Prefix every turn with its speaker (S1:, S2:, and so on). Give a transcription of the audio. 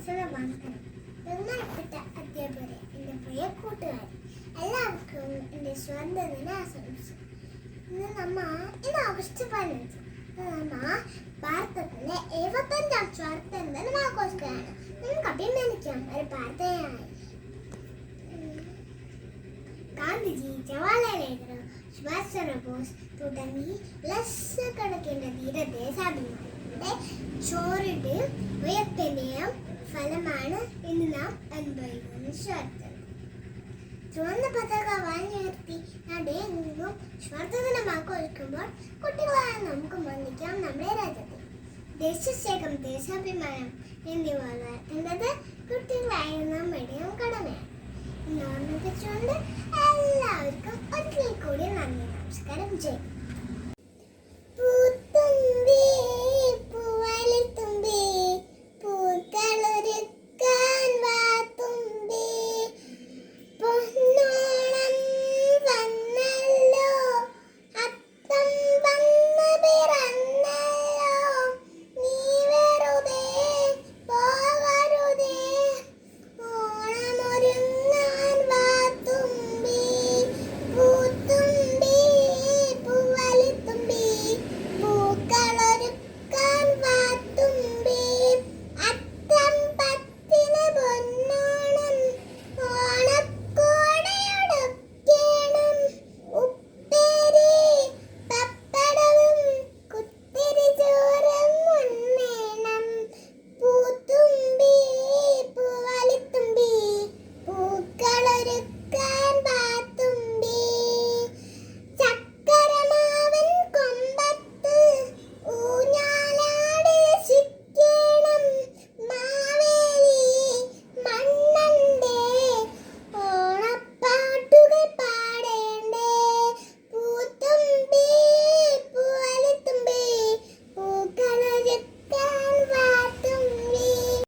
S1: ബഹുമാനപ്പെട്ട അധ്യാപകരെ, എൻ്റെ പ്രിയ കൂട്ടുകാരെ, എല്ലാവർക്കും എൻ്റെ സ്വാതന്ത്ര്യദിന ആശംസ. ഇന്ന് ഓഗസ്റ്റ് 15 ഭാരതത്തിന്റെ 75ാം സ്വാതന്ത്ര്യദിനം ആഘോഷിക്കുകയാണ്. നമുക്ക് അഭിമാനിക്കാം ഒരു ഭാരതീയനായി. ഗാന്ധിജി, ജവഹർലാൽ നെഹ്റു, സുഭാഷ് ചന്ദ്രബോസ് തുടങ്ങി ലക്ഷക്കണക്കിന് ധീര ദേശാഭിമാനികളുടെ ചോറിട്ട് ഉയർത്തിന്റെയും ഫലമാണ് ഇന്ന് നാം അനുഭവിക്കുന്ന സ്വാതന്ത്ര്യം. ചുവന്ന പതാക വാങ്ങിയുയർത്തി നാടെങ്ങും സ്വാതന്ത്ര്യദിനം ആഘോഷിക്കുമ്പോൾ കുട്ടികളായ നമുക്ക് വന്ദിക്കാം നമ്മുടെ രാജ്യത്തെ. ദേശസ്നേഹം, ദേശാഭിമാനം എന്നിവ വളർത്തേണ്ടത് കുട്ടികളായ നമ്മുടെയും കടമയാണ്. ഇന്ന് ഓർമ്മിപ്പിച്ചുകൊണ്ട് എല്ലാവർക്കും ഒരിക്കൽ കൂടി നന്ദി, നമസ്കാരം, ജയ്.